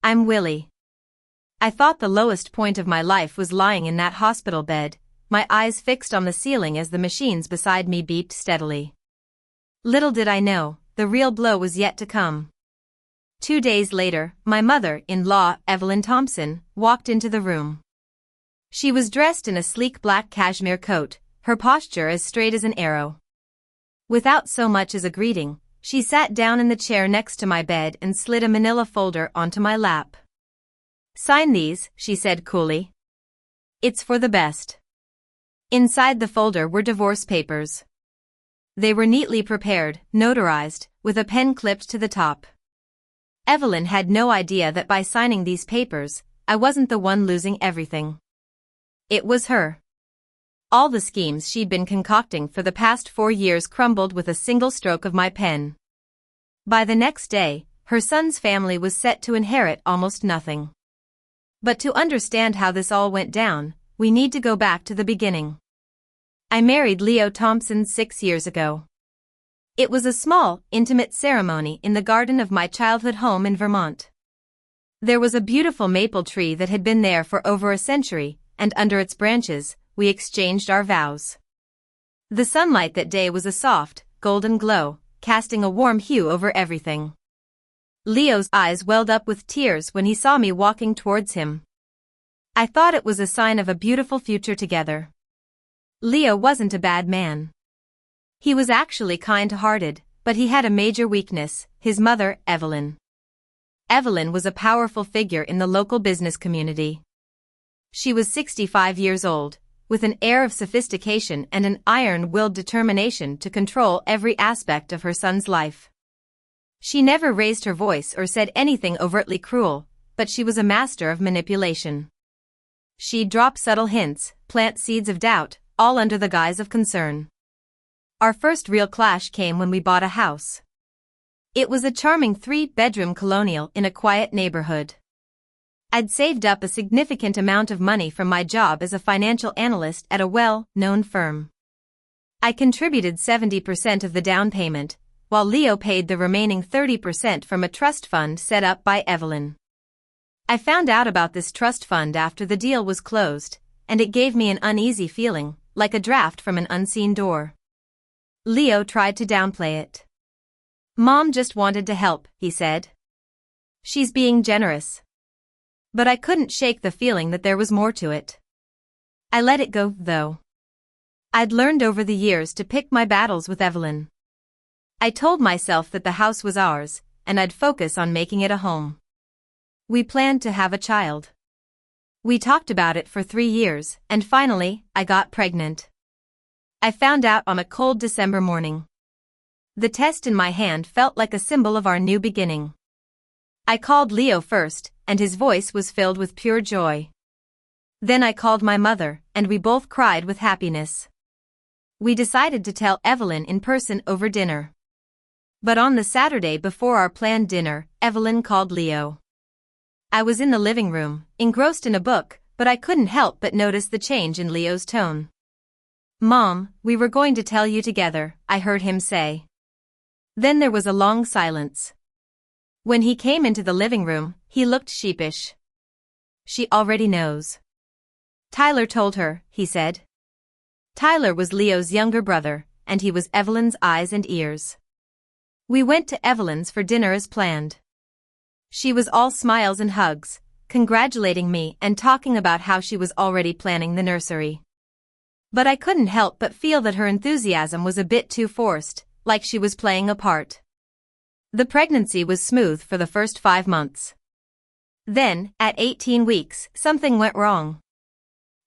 I'm Willie. I thought the lowest point of my life was lying in that hospital bed, my eyes fixed on the ceiling as the machines beside me beeped steadily. Little did I know, the real blow was yet to come. 2 days later, my mother-in-law, Evelyn Thompson, walked into the room. She was dressed in a sleek black cashmere coat, her posture as straight as an arrow. Without so much as a greeting, she sat down in the chair next to my bed and slid a manila folder onto my lap. "Sign these," she said coolly. "It's for the best." Inside the folder were divorce papers. They were neatly prepared, notarized, with a pen clipped to the top. Evelyn had no idea that by signing these papers, I wasn't the one losing everything. It was her. All the schemes she'd been concocting for the past 4 years crumbled with a single stroke of my pen. By the next day, her son's family was set to inherit almost nothing. But to understand how this all went down, we need to go back to the beginning. I married Leo Thompson 6 years ago. It was a small, intimate ceremony in the garden of my childhood home in Vermont. There was a beautiful maple tree that had been there for over a century, and under its branches, we exchanged our vows. The sunlight that day was a soft, golden glow, casting a warm hue over everything. Leo's eyes welled up with tears when he saw me walking towards him. I thought it was a sign of a beautiful future together. Leo wasn't a bad man. He was actually kind-hearted, but he had a major weakness, his mother, Evelyn. Evelyn was a powerful figure in the local business community. She was 65 years old, with an air of sophistication and an iron-willed determination to control every aspect of her son's life. She never raised her voice or said anything overtly cruel, but she was a master of manipulation. She'd drop subtle hints, plant seeds of doubt, all under the guise of concern. Our first real clash came when we bought a house. It was a charming 3-bedroom colonial in a quiet neighborhood. I'd saved up a significant amount of money from my job as a financial analyst at a well-known firm. I contributed 70% of the down payment, while Leo paid the remaining 30% from a trust fund set up by Evelyn. I found out about this trust fund after the deal was closed, and it gave me an uneasy feeling, like a draft from an unseen door. Leo tried to downplay it. "Mom just wanted to help," he said. "She's being generous." But I couldn't shake the feeling that there was more to it. I let it go, though. I'd learned over the years to pick my battles with Evelyn. I told myself that the house was ours, and I'd focus on making it a home. We planned to have a child. We talked about it for 3 years, and finally, I got pregnant. I found out on a cold December morning. The test in my hand felt like a symbol of our new beginning. I called Leo first, and his voice was filled with pure joy. Then I called my mother, and we both cried with happiness. We decided to tell Evelyn in person over dinner. But on the Saturday before our planned dinner, Evelyn called Leo. I was in the living room, engrossed in a book, but I couldn't help but notice the change in Leo's tone. "Mom, we were going to tell you together," I heard him say. Then there was a long silence. When he came into the living room, he looked sheepish. "She already knows." "Tyler told her," he said. Tyler was Leo's younger brother, and he was Evelyn's eyes and ears. We went to Evelyn's for dinner as planned. She was all smiles and hugs, congratulating me and talking about how she was already planning the nursery. But I couldn't help but feel that her enthusiasm was a bit too forced, like she was playing a part. The pregnancy was smooth for the first 5 months. Then, at 18 weeks, something went wrong.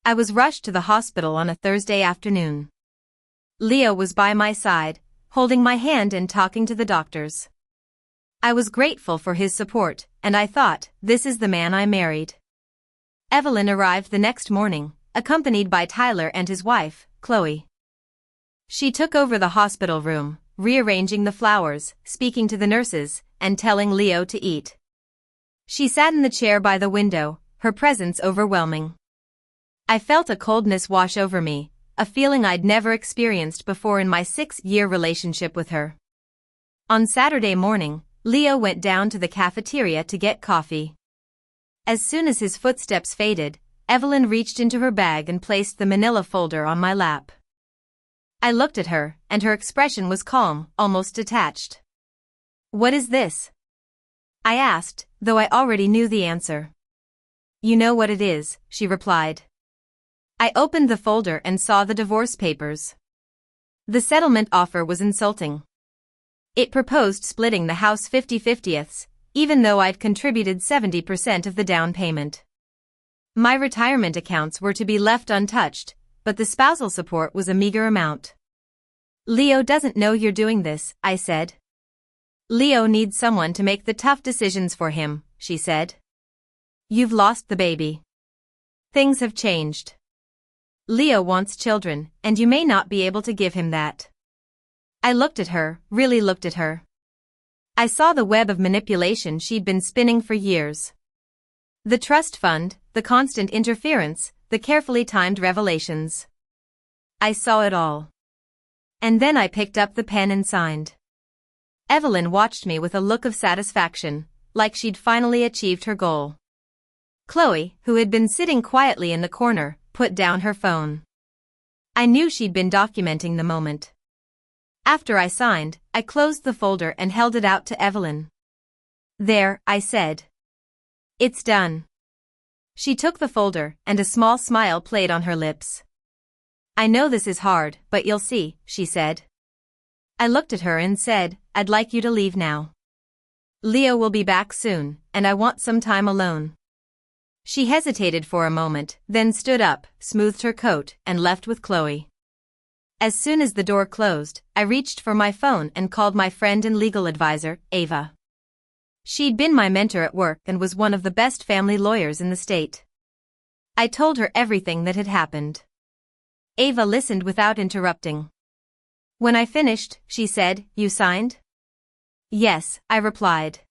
I was rushed to the hospital on a Thursday afternoon. Leo was by my side, holding my hand and talking to the doctors. I was grateful for his support, and I thought, this is the man I married. Evelyn arrived the next morning, accompanied by Tyler and his wife, Chloe. She took over the hospital room, rearranging the flowers, speaking to the nurses, and telling Leo to eat. She sat in the chair by the window, her presence overwhelming. I felt a coldness wash over me, a feeling I'd never experienced before in my 6-year relationship with her. On Saturday morning, Leo went down to the cafeteria to get coffee. As soon as his footsteps faded, Evelyn reached into her bag and placed the manila folder on my lap. I looked at her, and her expression was calm, almost detached. "What is this?" I asked, though I already knew the answer. "You know what it is," she replied. I opened the folder and saw the divorce papers. The settlement offer was insulting. It proposed splitting the house 50-50ths, even though I'd contributed 70% of the down payment. My retirement accounts were to be left untouched, but the spousal support was a meager amount. "Leo doesn't know you're doing this," I said. "Leo needs someone to make the tough decisions for him," she said. "You've lost the baby. Things have changed. Leo wants children, and you may not be able to give him that." I looked at her, really looked at her. I saw the web of manipulation she'd been spinning for years. The trust fund, the constant interference, the carefully timed revelations. I saw it all. And then I picked up the pen and signed. Evelyn watched me with a look of satisfaction, like she'd finally achieved her goal. Chloe, who had been sitting quietly in the corner, put down her phone. I knew she'd been documenting the moment. After I signed, I closed the folder and held it out to Evelyn. "There," I said. "It's done." She took the folder, and a small smile played on her lips. "I know this is hard, but you'll see," she said. I looked at her and said, "I'd like you to leave now. Leo will be back soon, and I want some time alone." She hesitated for a moment, then stood up, smoothed her coat, and left with Chloe. As soon as the door closed, I reached for my phone and called my friend and legal advisor, Ava. She'd been my mentor at work and was one of the best family lawyers in the state. I told her everything that had happened. Ava listened without interrupting. When I finished, she said, "You signed?" "Yes," I replied.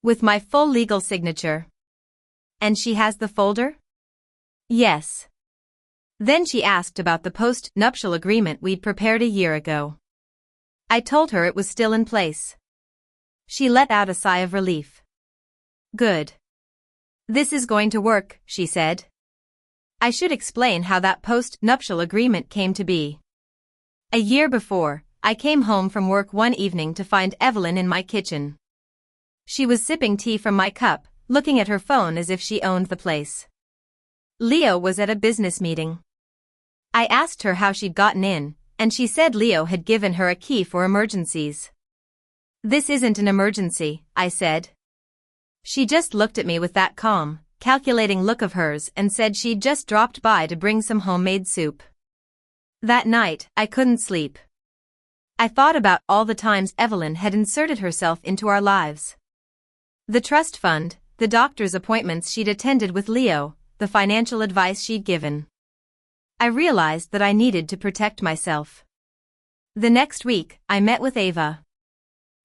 "With my full legal signature." "And she has the folder?" "Yes." Then she asked about the post-nuptial agreement we'd prepared a year ago. I told her it was still in place. She let out a sigh of relief. "Good. This is going to work," she said. I should explain how that post-nuptial agreement came to be. A year before, I came home from work one evening to find Evelyn in my kitchen. She was sipping tea from my cup, looking at her phone as if she owned the place. Leo was at a business meeting. I asked her how she'd gotten in, and she said Leo had given her a key for emergencies. "This isn't an emergency," I said. She just looked at me with that calm, calculating look of hers and said she'd just dropped by to bring some homemade soup. That night, I couldn't sleep. I thought about all the times Evelyn had inserted herself into our lives. The trust fund, the doctor's appointments she'd attended with Leo, the financial advice she'd given. I realized that I needed to protect myself. The next week, I met with Ava.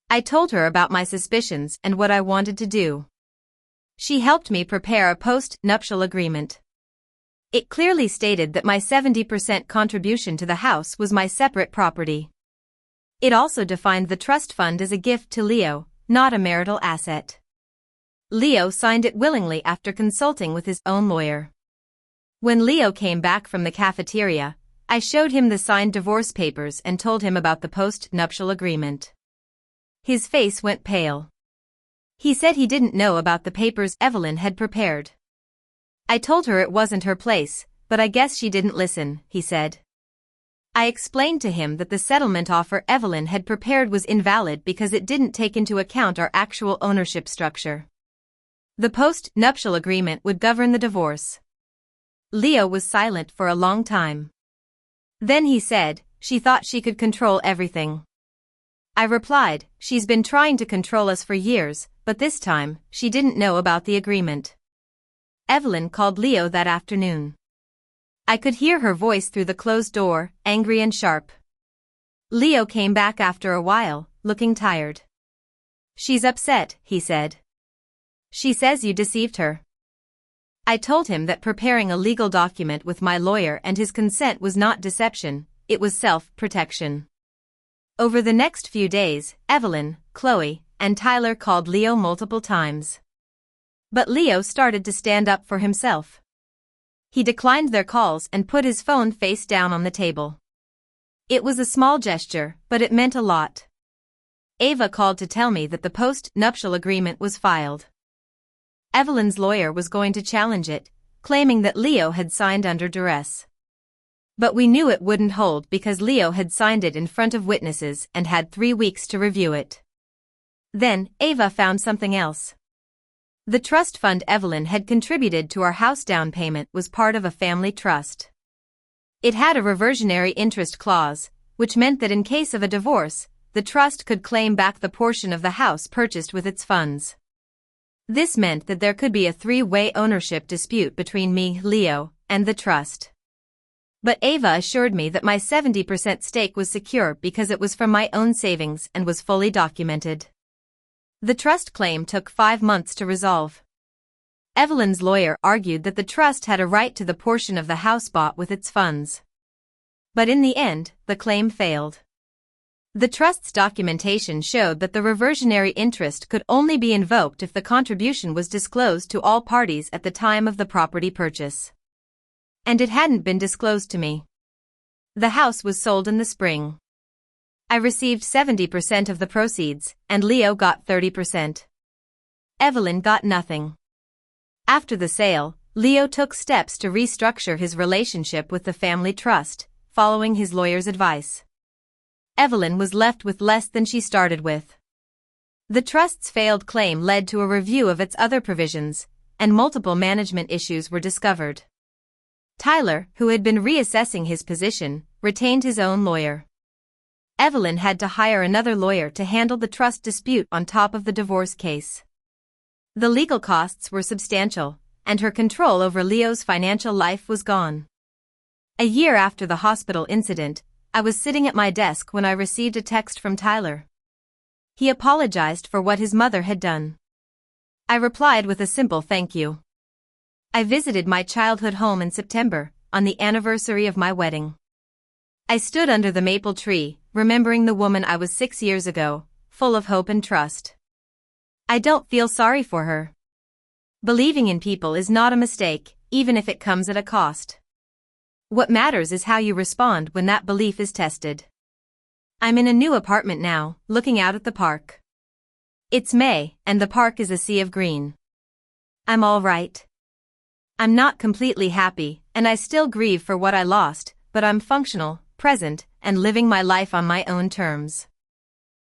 I told her about my suspicions and what I wanted to do. She helped me prepare a post-nuptial agreement. It clearly stated that my 70% contribution to the house was my separate property. It also defined the trust fund as a gift to Leo, not a marital asset. Leo signed it willingly after consulting with his own lawyer. When Leo came back from the cafeteria, I showed him the signed divorce papers and told him about the post-nuptial agreement. His face went pale. He said he didn't know about the papers Evelyn had prepared. I told her it wasn't her place, but I guess she didn't listen, he said. I explained to him that the settlement offer Evelyn had prepared was invalid because it didn't take into account our actual ownership structure. The post-nuptial agreement would govern the divorce. Leo was silent for a long time. Then he said, "She thought she could control everything." I replied, "She's been trying to control us for years, but this time, she didn't know about the agreement." Evelyn called Leo that afternoon. I could hear her voice through the closed door, angry and sharp. Leo came back after a while, looking tired. "She's upset," he said. "She says you deceived her." I told him that preparing a legal document with my lawyer and his consent was not deception, it was self-protection. Over the next few days, Evelyn, Chloe, and Tyler called Leo multiple times. But Leo started to stand up for himself. He declined their calls and put his phone face down on the table. It was a small gesture, but it meant a lot. Ava called to tell me that the post-nuptial agreement was filed. Evelyn's lawyer was going to challenge it, claiming that Leo had signed under duress. But we knew it wouldn't hold because Leo had signed it in front of witnesses and had 3 weeks to review it. Then, Ava found something else. The trust fund Evelyn had contributed to our house down payment was part of a family trust. It had a reversionary interest clause, which meant that in case of a divorce, the trust could claim back the portion of the house purchased with its funds. This meant that there could be a 3-way ownership dispute between me, Leo, and the trust. But Ava assured me that my 70% stake was secure because it was from my own savings and was fully documented. The trust claim took 5 months to resolve. Evelyn's lawyer argued that the trust had a right to the portion of the house bought with its funds. But in the end, the claim failed. The trust's documentation showed that the reversionary interest could only be invoked if the contribution was disclosed to all parties at the time of the property purchase. And it hadn't been disclosed to me. The house was sold in the spring. I received 70% of the proceeds, and Leo got 30%. Evelyn got nothing. After the sale, Leo took steps to restructure his relationship with the family trust, following his lawyer's advice. Evelyn was left with less than she started with. The trust's failed claim led to a review of its other provisions, and multiple management issues were discovered. Tyler, who had been reassessing his position, retained his own lawyer. Evelyn had to hire another lawyer to handle the trust dispute on top of the divorce case. The legal costs were substantial, and her control over Leo's financial life was gone. A year after the hospital incident, I was sitting at my desk when I received a text from Tyler. He apologized for what his mother had done. I replied with a simple thank you. I visited my childhood home in September, on the anniversary of my wedding. I stood under the maple tree, remembering the woman I was 6 years ago, full of hope and trust. I don't feel sorry for her. Believing in people is not a mistake, even if it comes at a cost. What matters is how you respond when that belief is tested. I'm in a new apartment now, looking out at the park. It's May, and the park is a sea of green. I'm all right. I'm not completely happy, and I still grieve for what I lost, but I'm functional, present, and living my life on my own terms.